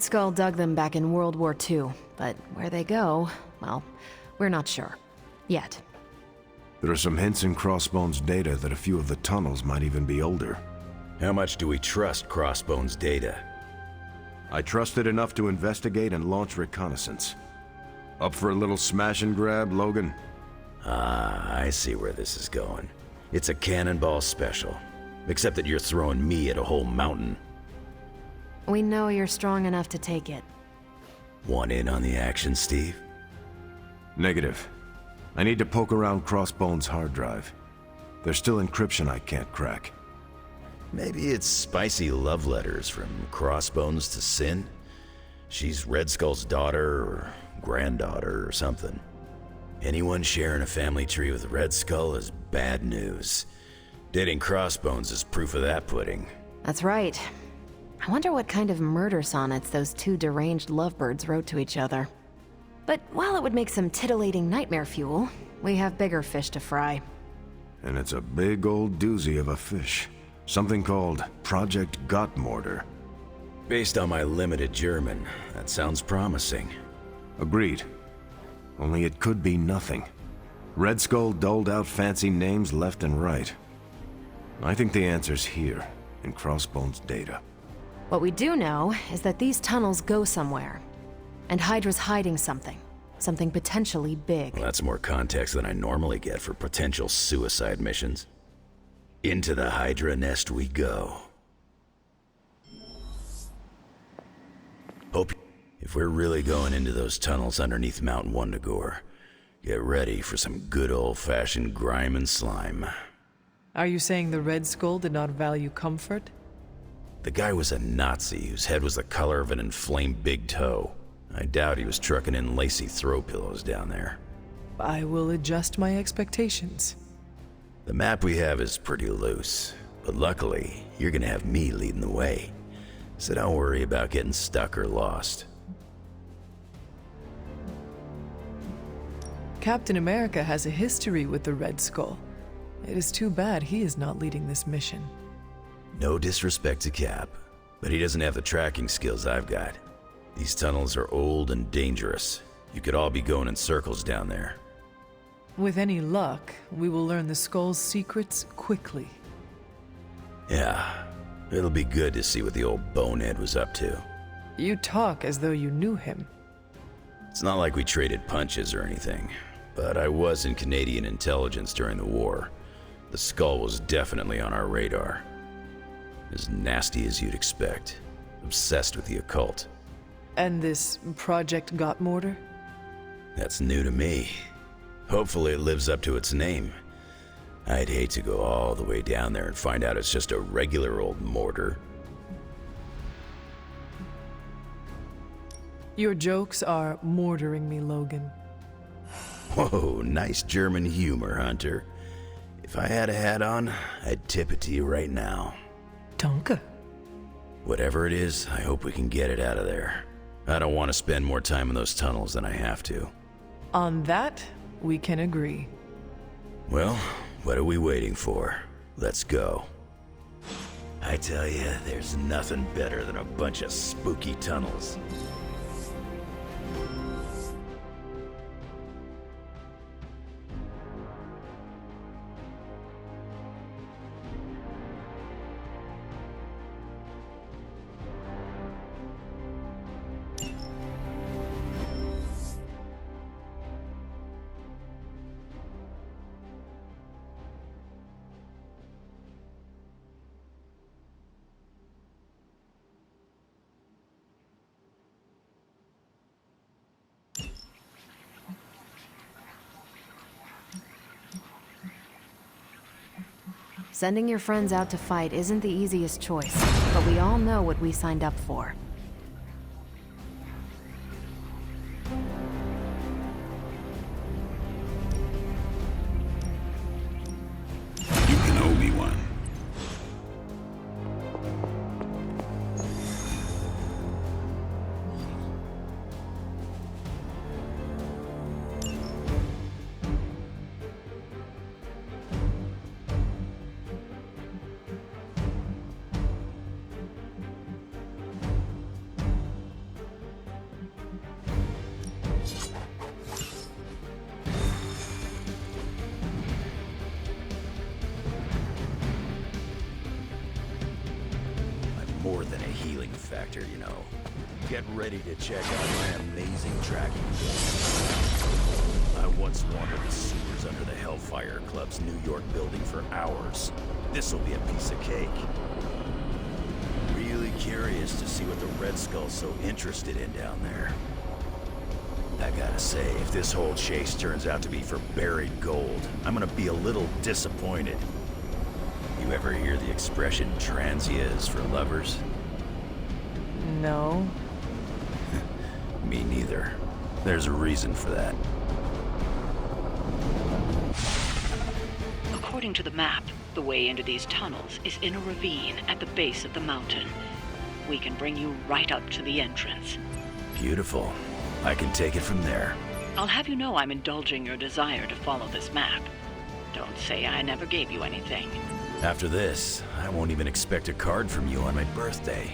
Skull dug them back in World War II, but where they go, well, we're not sure. Yet. There are some hints in Crossbone's data that a few of the tunnels might even be older. How much do we trust Crossbone's data? I trust it enough to investigate and launch reconnaissance. Up for a little smash and grab, Logan? Ah, I see where this is going. It's a cannonball special. Except that you're throwing me at a whole mountain. We know you're strong enough to take it. Want in on the action, Steve? Negative. I need to poke around Crossbone's hard drive. There's still encryption I can't crack. Maybe it's spicy love letters from Crossbones to Sin? She's Red Skull's daughter or granddaughter or something. Anyone sharing a family tree with Red Skull is bad news. Dating Crossbones is proof of that pudding. That's right. I wonder what kind of murder sonnets those two deranged lovebirds wrote to each other. But while it would make some titillating nightmare fuel, we have bigger fish to fry. And it's a big old doozy of a fish. Something called Project Gottmorder. Based on my limited German, that sounds promising. Agreed. Only it could be nothing. Red Skull doled out fancy names left and right. I think the answer's here, in Crossbone's data. What we do know is that these tunnels go somewhere. And Hydra's hiding something. Something potentially big. Well, that's more context than I normally get for potential suicide missions. Into the Hydra nest we go. Hope if we're really going into those tunnels underneath Mount Wundagore, get ready for some good old-fashioned grime and slime. Are you saying the Red Skull did not value comfort? The guy was a Nazi whose head was the color of an inflamed big toe. I doubt he was trucking in lacy throw pillows down there. I will adjust my expectations. The map we have is pretty loose, but luckily, you're gonna have me leading the way. So don't worry about getting stuck or lost. Captain America has a history with the Red Skull. It is too bad he is not leading this mission. No disrespect to Cap, but he doesn't have the tracking skills I've got. These tunnels are old and dangerous. You could all be going in circles down there. With any luck, we will learn the Skull's secrets quickly. Yeah, it'll be good to see what the old bonehead was up to. You talk as though you knew him. It's not like we traded punches or anything, but I was in Canadian intelligence during the war. The Skull was definitely on our radar. As nasty as you'd expect. Obsessed with the occult. And this Project Gottmorder? That's new to me. Hopefully it lives up to its name. I'd hate to go all the way down there and find out it's just a regular old mortar. Your jokes are mortaring me, Logan. Whoa, nice German humor, Hunter. If I had a hat on, I'd tip it to you right now. Danke. Whatever it is, I hope we can get it out of there. I don't want to spend more time in those tunnels than I have to. On that, we can agree. Well, what are we waiting for? Let's go. I tell you, there's nothing better than a bunch of spooky tunnels. Sending your friends out to fight isn't the easiest choice, but we all know what we signed up for. You can owe me one. factor, you know. Get ready to check out my amazing tracking device. I once wandered the sewers under the Hellfire Club's New York building for hours. This'll be a piece of cake. Really curious to see what the Red Skull's so interested in down there. I gotta say, if this whole chase turns out to be for buried gold, I'm gonna be a little disappointed. You ever hear the expression transia is for lovers? No. Me neither. There's a reason for that. According to the map, the way into these tunnels is in a ravine at the base of the mountain. We can bring you right up to the entrance. Beautiful. I can take it from there. I'll have you know I'm indulging your desire to follow this map. Don't say I never gave you anything. After this, I won't even expect a card from you on my birthday.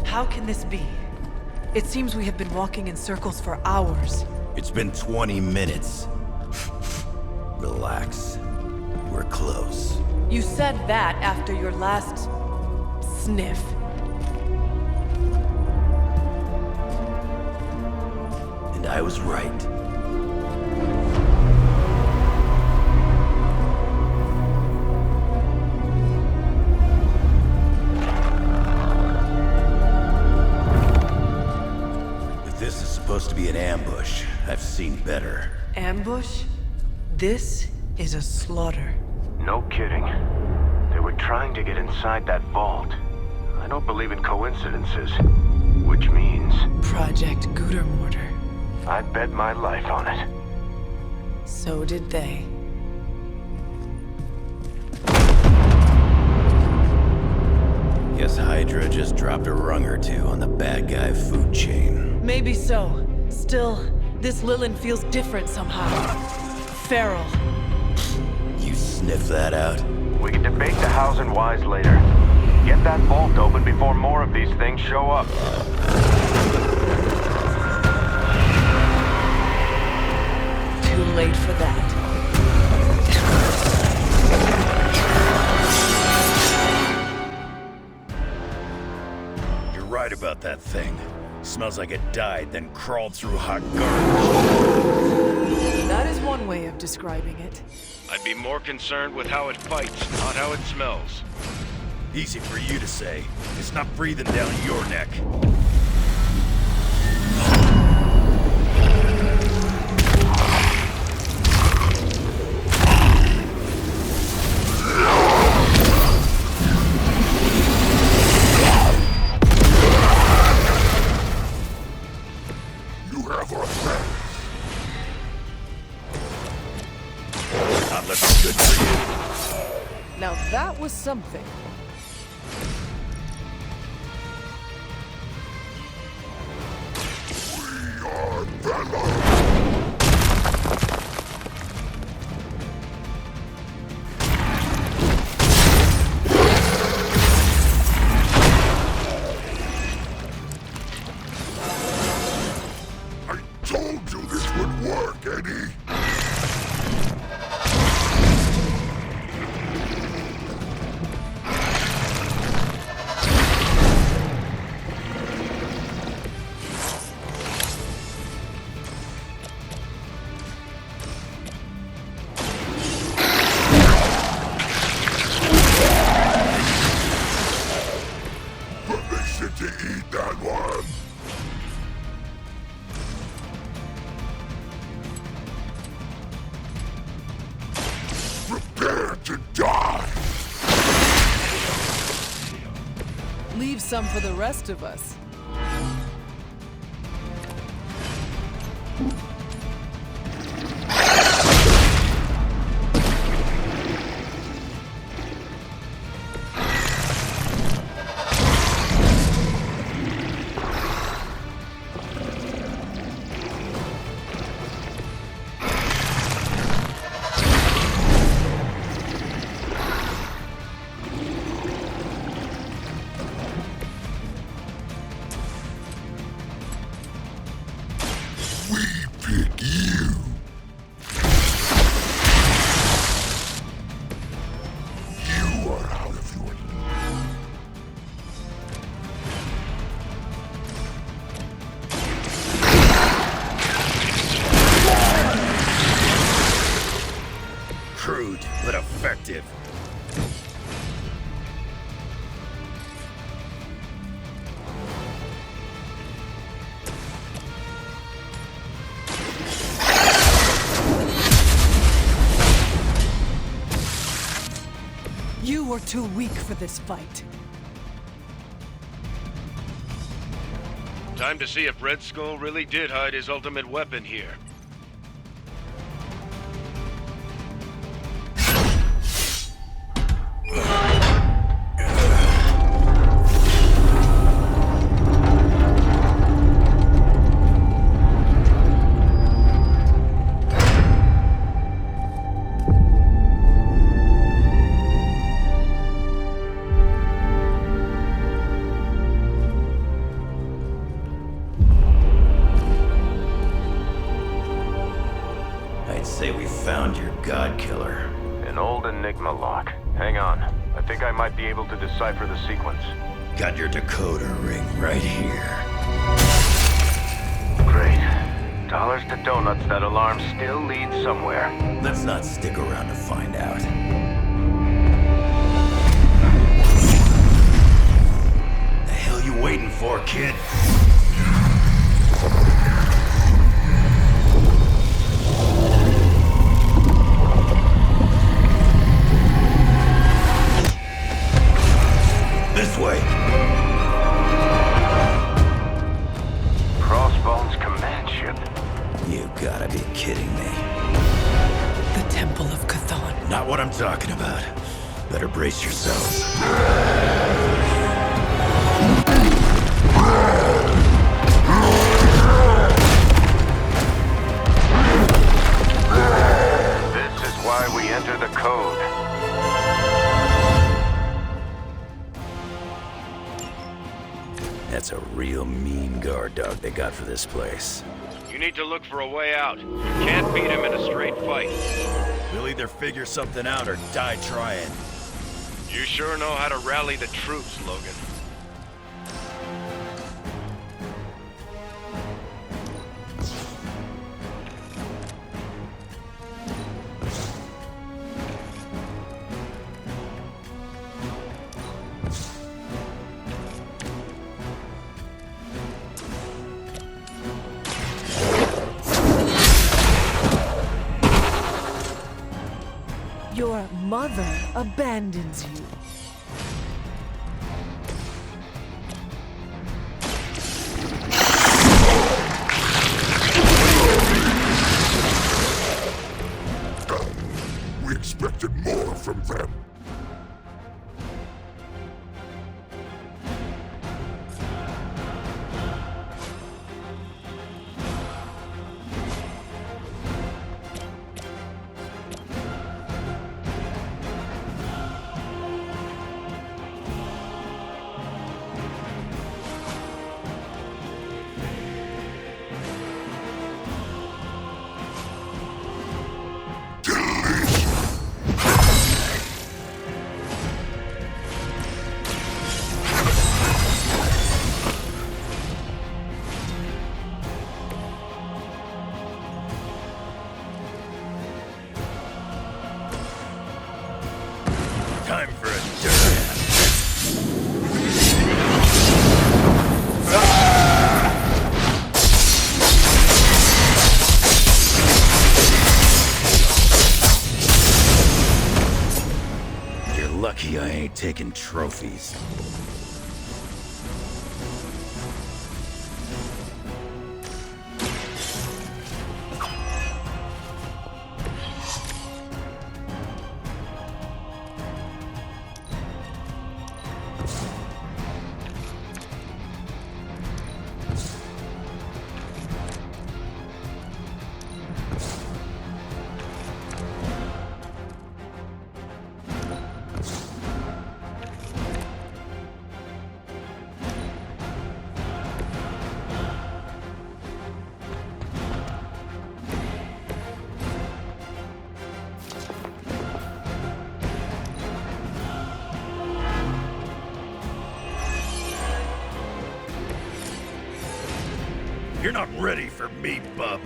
How can this be? It seems we have been walking in circles for hours. It's been 20 minutes. Relax. We're close. You said that after your last sniff. And I was right. If this is supposed to be an ambush, I've seen better. Ambush? This is a slaughter. No kidding. They were trying to get inside that vault. I don't believe in coincidences. Which means Project Gutermortar. I'd bet my life on it. So did they. Guess Hydra just dropped a rung or two on the bad guy food chain. Maybe so. Still, this Lilin feels different somehow. Feral. You sniff that out? We can debate the hows and whys later. Get that vault open before more of these things show up. Too late for that. You're right about that thing. Smells like it died, then crawled through hot garbage. That is one way of describing it. I'd be more concerned with how it fights, not how it smells. Easy for you to say. It's not breathing down your neck. You have a friend. Not looking good for you. Now that was something. We are Venom. I told you this would work, Eddie. Permission to eat that one. Prepare to die. Leave some for the rest of us. Crude, but effective. You were too weak for this fight. Time to see if Red Skull really did hide his ultimate weapon here. I'd say we found your god killer. An old Enigma lock. Hang on. I think I might be able to decipher the sequence. Got your decoder ring right here. Great. Dollars to donuts, that alarm still leads somewhere. Let's not stick around to find out. The hell you waiting for, kid? This way. Crossbones command ship. You gotta be kidding me. The Temple of Chthon. Not what I'm talking about. Better brace yourselves. This is why we enter the code. That's a real mean guard dog they got for this place. You need to look for a way out. You can't beat him in a straight fight. We'll either figure something out or die trying. You sure know how to rally the troops, Logan. Your mother abandons you. We expected more from them. Time for a dirt. You're lucky I ain't taking trophies. You're not ready for me, bub.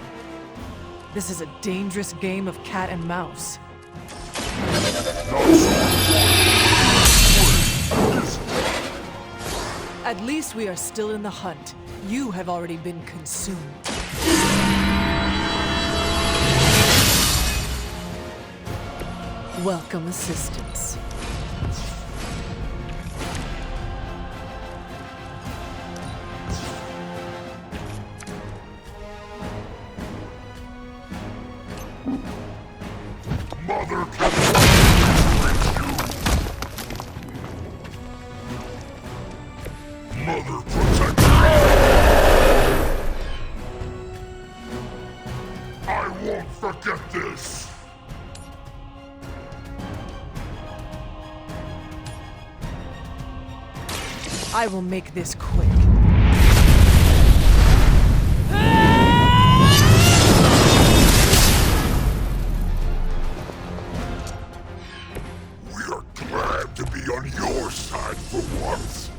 This is a dangerous game of cat and mouse. At least we are still in the hunt. You have already been consumed. Welcome assistance. Mother can reach you. Mother protect you. I won't forget this. I will make this quick. We are glad to be on your side for once.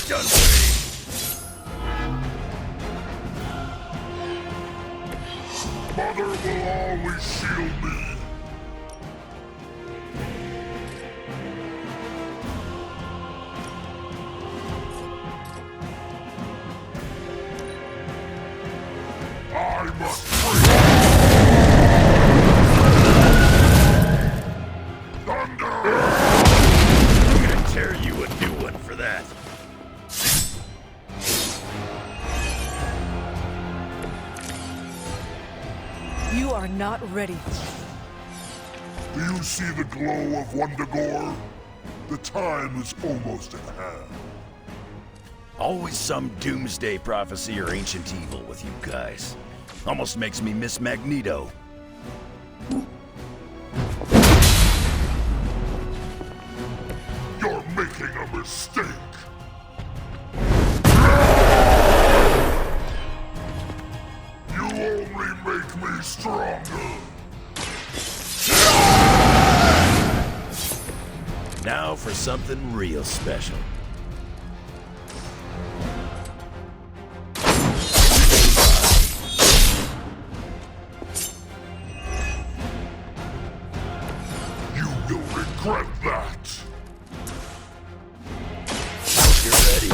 Done waiting. Mother will always shield me. I must free. Thunder! I'm gonna tear you a new one for that. You are not ready. Do you see the glow of Wundagore? The time is almost at hand. Always some doomsday prophecy or ancient evil with you guys. Almost makes me miss Magneto. You're making a mistake. You only make me stronger. Now for something real special. You will regret that. You're ready.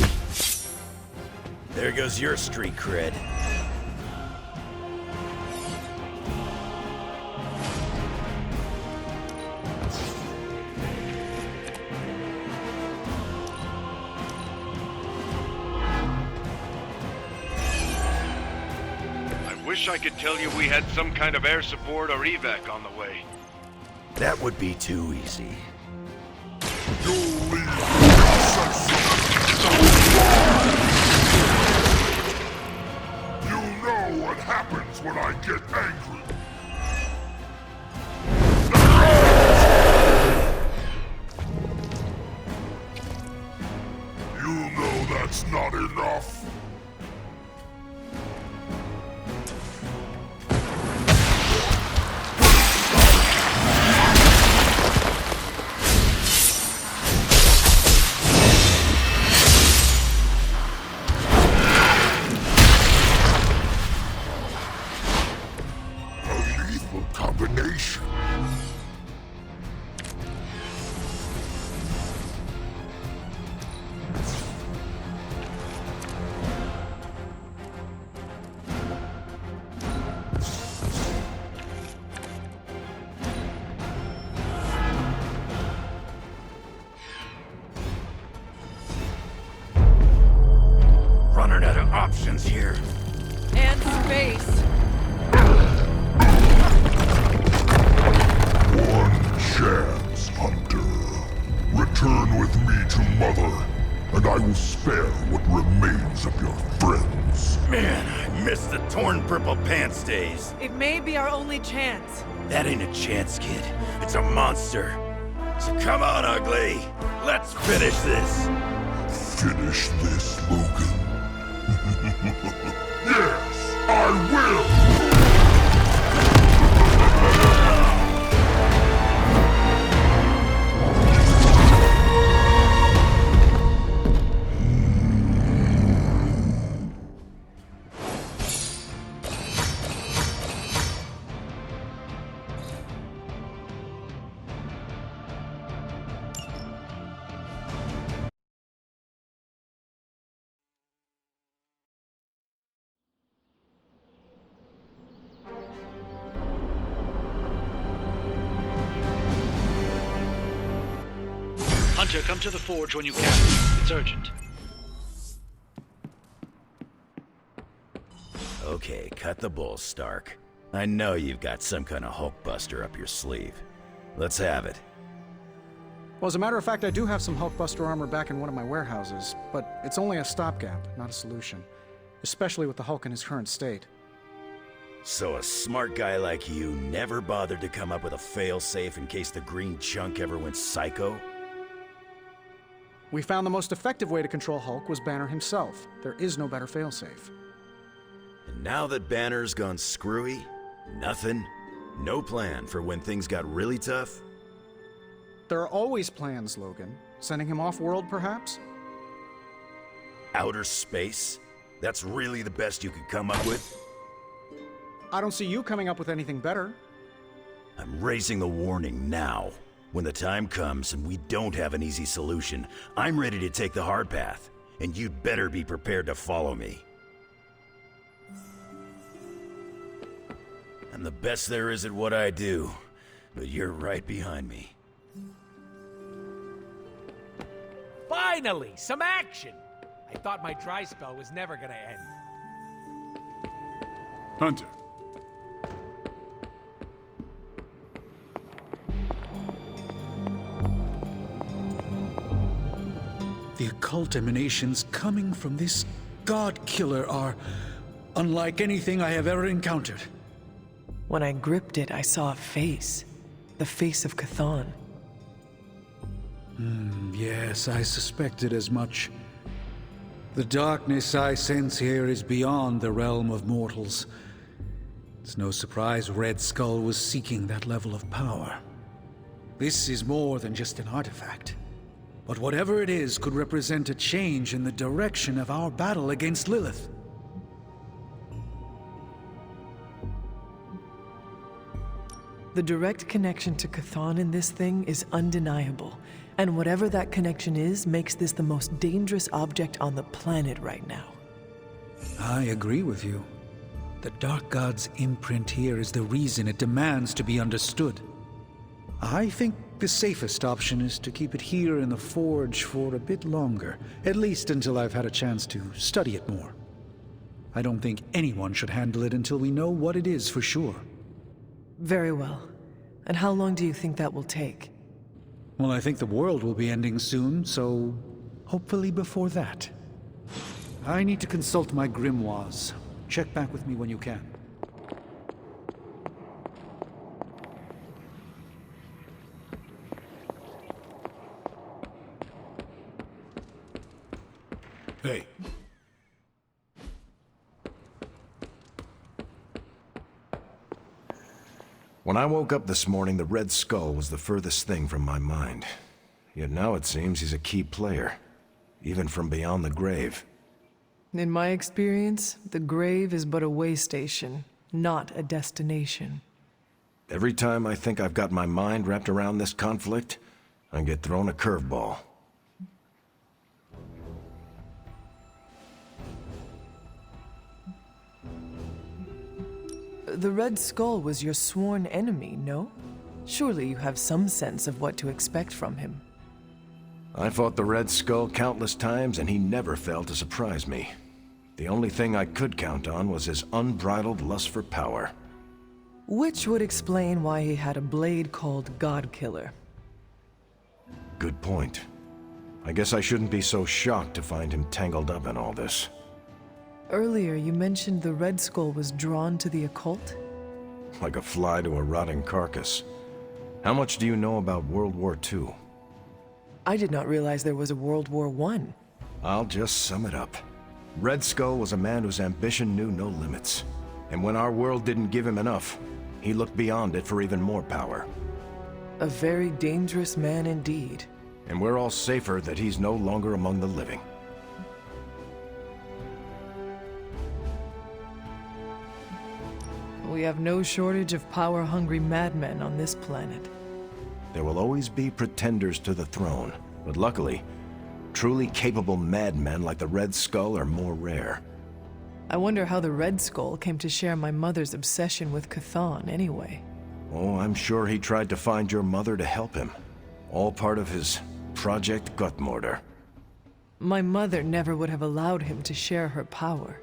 There goes your street cred. I wish I could tell you we had some kind of air support or evac on the way. That would be too easy. You'll leave. You know what happens when I get angry. You know that's not enough. A lethal combination. Running out of options here. And space. One chance, Hunter. Return with me to Mother, and I will spare what remains of your friends. Man, I miss the torn purple pants days. It may be our only chance. That ain't a chance, kid. It's a monster. So come on, ugly. Let's finish this. Finish this, Logan. Yes, I will! Hunter, come to the forge when you can. It's urgent. Okay, cut the bull, Stark. I know you've got some kind of Hulkbuster up your sleeve. Let's have it. Well, as a matter of fact, I do have some Hulkbuster armor back in one of my warehouses, but it's only a stopgap, not a solution. Especially with the Hulk in his current state. So a smart guy like you never bothered to come up with a fail-safe in case the green chunk ever went psycho? We found the most effective way to control Hulk was Banner himself. There is no better failsafe. And now that Banner's gone screwy, nothing? No plan for when things got really tough? There are always plans, Logan. Sending him off-world, perhaps? Outer space? That's really the best you could come up with? I don't see you coming up with anything better. I'm raising the warning now. When the time comes and we don't have an easy solution, I'm ready to take the hard path, and you'd better be prepared to follow me. I'm the best there is at what I do, but you're right behind me. Finally, some action! I thought my dry spell was never gonna end. Hunter. The occult emanations coming from this god killer are unlike anything I have ever encountered. When I gripped it, I saw a face. The face of Chthon. Yes, I suspected as much. The darkness I sense here is beyond the realm of mortals. It's no surprise Red Skull was seeking that level of power. This is more than just an artifact. But whatever it is could represent a change in the direction of our battle against Lilith. The direct connection to Chthon in this thing is undeniable. And whatever that connection is makes this the most dangerous object on the planet right now. I agree with you. The Dark God's imprint here is the reason it demands to be understood. I think the safest option is to keep it here in the Forge for a bit longer, at least until I've had a chance to study it more. I don't think anyone should handle it until we know what it is for sure. Very well. And how long do you think that will take? Well, I think the world will be ending soon, so hopefully before that. I need to consult my grimoires. Check back with me when you can. Hey. When I woke up this morning, the Red Skull was the furthest thing from my mind. Yet now it seems he's a key player, even from beyond the grave. In my experience, the grave is but a way station, not a destination. Every time I think I've got my mind wrapped around this conflict, I get thrown a curveball. The Red Skull was your sworn enemy, no? Surely you have some sense of what to expect from him. I fought the Red Skull countless times, and he never failed to surprise me. The only thing I could count on was his unbridled lust for power. Which would explain why he had a blade called Godkiller. Good point. I guess I shouldn't be so shocked to find him tangled up in all this. Earlier, you mentioned the Red Skull was drawn to the occult? Like a fly to a rotting carcass. How much do you know about World War II? I did not realize there was a World War I. I'll just sum it up. Red Skull was a man whose ambition knew no limits. And when our world didn't give him enough, he looked beyond it for even more power. A very dangerous man indeed. And we're all safer that he's no longer among the living. We have no shortage of power-hungry madmen on this planet. There will always be pretenders to the throne, but luckily, truly capable madmen like the Red Skull are more rare. I wonder how the Red Skull came to share my mother's obsession with Chthon anyway. Oh, I'm sure he tried to find your mother to help him. All part of his Project Gutmortar. My mother never would have allowed him to share her power.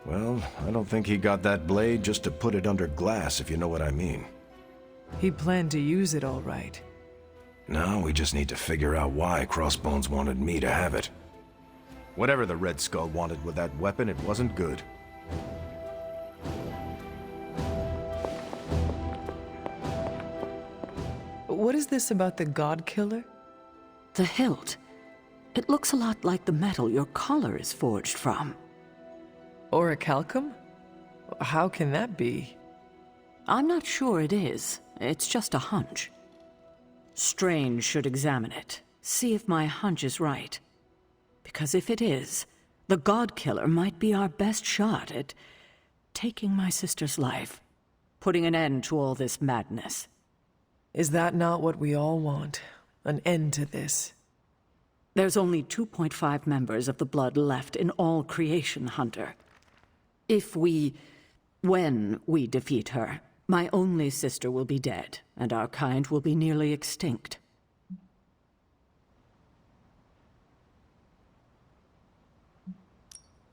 Well, I don't think he got that blade just to put it under glass, if you know what I mean. He planned to use it all right. Now we just need to figure out why Crossbones wanted me to have it. Whatever the Red Skull wanted with that weapon, it wasn't good. What is this about the God Killer? The hilt. It looks a lot like the metal your collar is forged from. Orichalcum? How can that be? I'm not sure it is. It's just a hunch. Strange should examine it, see if my hunch is right. Because if it is, the God Killer might be our best shot at taking my sister's life, putting an end to all this madness. Is that not what we all want? An end to this? There's only 2.5 members of the Blood left in all creation, Hunter. When we defeat her, my only sister will be dead, and our kind will be nearly extinct.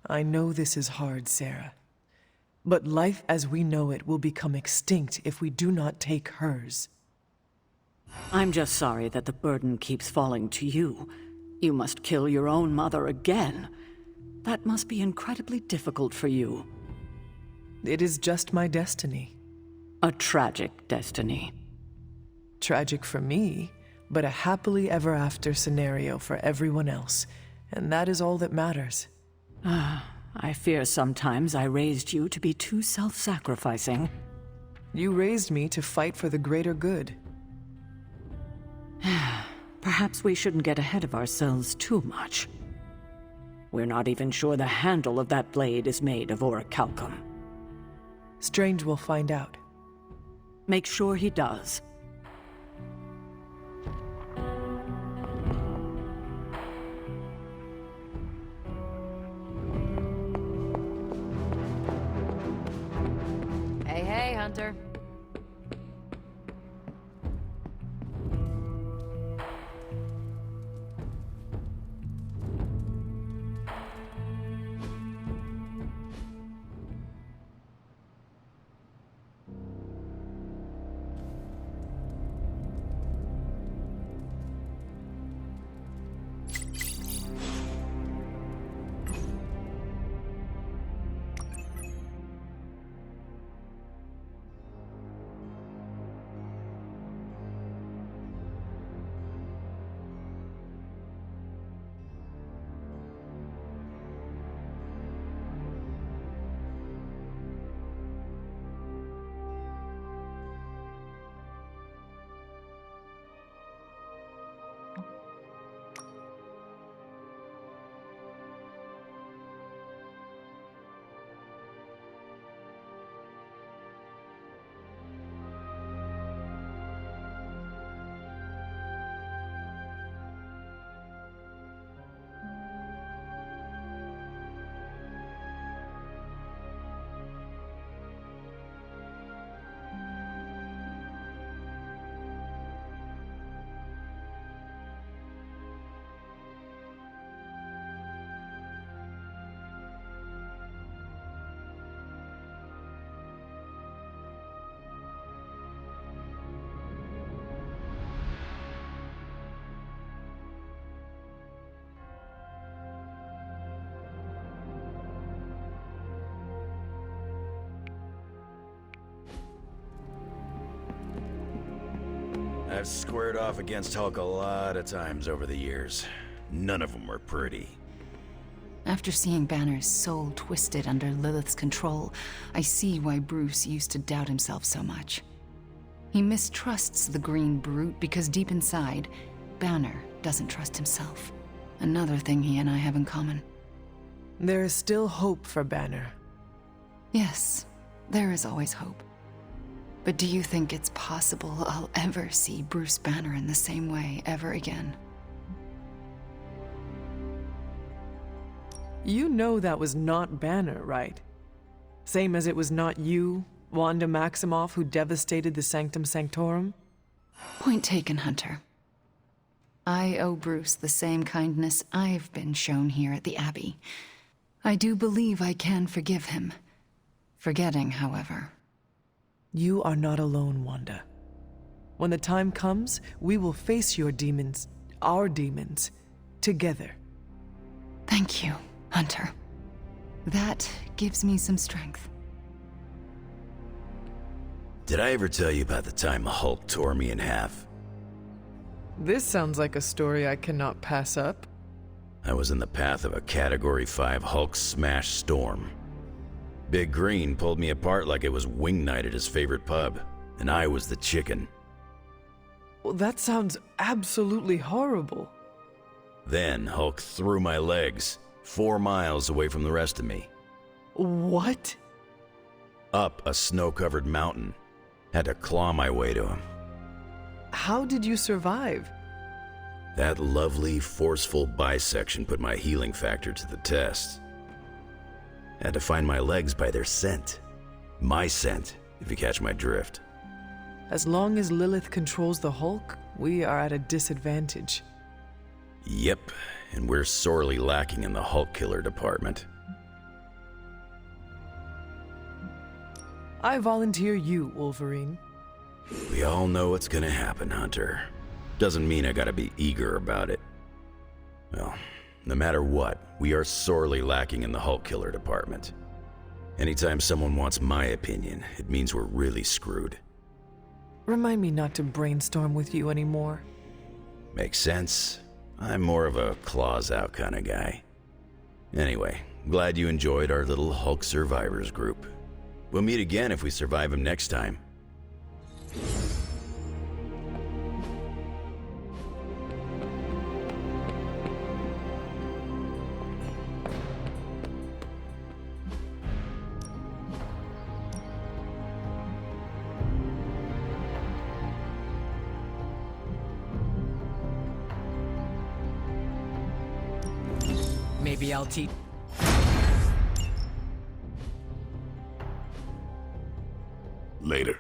I know this is hard, Sarah. But life as we know it will become extinct if we do not take hers. I'm just sorry that the burden keeps falling to you. You must kill your own mother again. That must be incredibly difficult for you. It is just my destiny. A tragic destiny. Tragic for me, but a happily ever after scenario for everyone else. And that is all that matters. I fear sometimes I raised you to be too self-sacrificing. You raised me to fight for the greater good. Perhaps we shouldn't get ahead of ourselves too much. We're not even sure the handle of that blade is made of orichalcum. Strange will find out. Make sure he does. Hey, Hunter. I've squared off against Hulk a lot of times over the years. None of them were pretty. After seeing Banner's soul twisted under Lilith's control, I see why Bruce used to doubt himself so much. He mistrusts the green brute because deep inside, Banner doesn't trust himself. Another thing he and I have in common. There is still hope for Banner. Yes, there is always hope. But do you think it's possible I'll ever see Bruce Banner in the same way ever again? You know that was not Banner, right? Same as it was not you, Wanda Maximoff, who devastated the Sanctum Sanctorum? Point taken, Hunter. I owe Bruce the same kindness I've been shown here at the Abbey. I do believe I can forgive him. Forgetting, however. You are not alone, Wanda. When the time comes, we will face your demons, our demons, together. Thank you, Hunter. That gives me some strength. Did I ever tell you about the time the Hulk tore me in half? This sounds like a story I cannot pass up. I was in the path of a Category 5 Hulk smash storm. Big Green pulled me apart like it was wing night at his favorite pub, and I was the chicken. Well, that sounds absolutely horrible. Then Hulk threw my legs 4 miles away from the rest of me. What? Up a snow-covered mountain. Had to claw my way to him. How did you survive? That lovely, forceful bisection put my healing factor to the test. Had to find my legs by their scent. My scent, if you catch my drift. As long as Lilith controls the Hulk, we are at a disadvantage. Yep, and we're sorely lacking in the Hulk killer department. I volunteer you, Wolverine. We all know what's gonna happen, Hunter. Doesn't mean I gotta be eager about it. Well, no matter what, we are sorely lacking in the Hulk killer department. Anytime someone wants my opinion, it means we're really screwed. Remind me not to brainstorm with you anymore. Makes sense. I'm more of a claws out kind of guy. Anyway, glad you enjoyed our little Hulk survivors group. We'll meet again if we survive him next time. Maybe I'll teach. Later.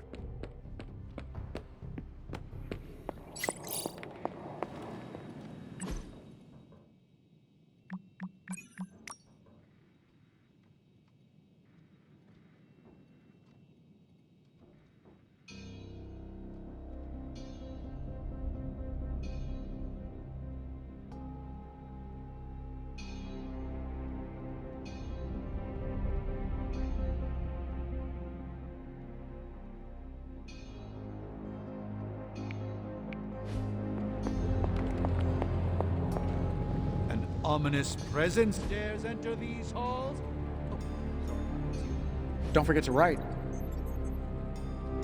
Ominous presence dares enter these halls? Don't forget to write.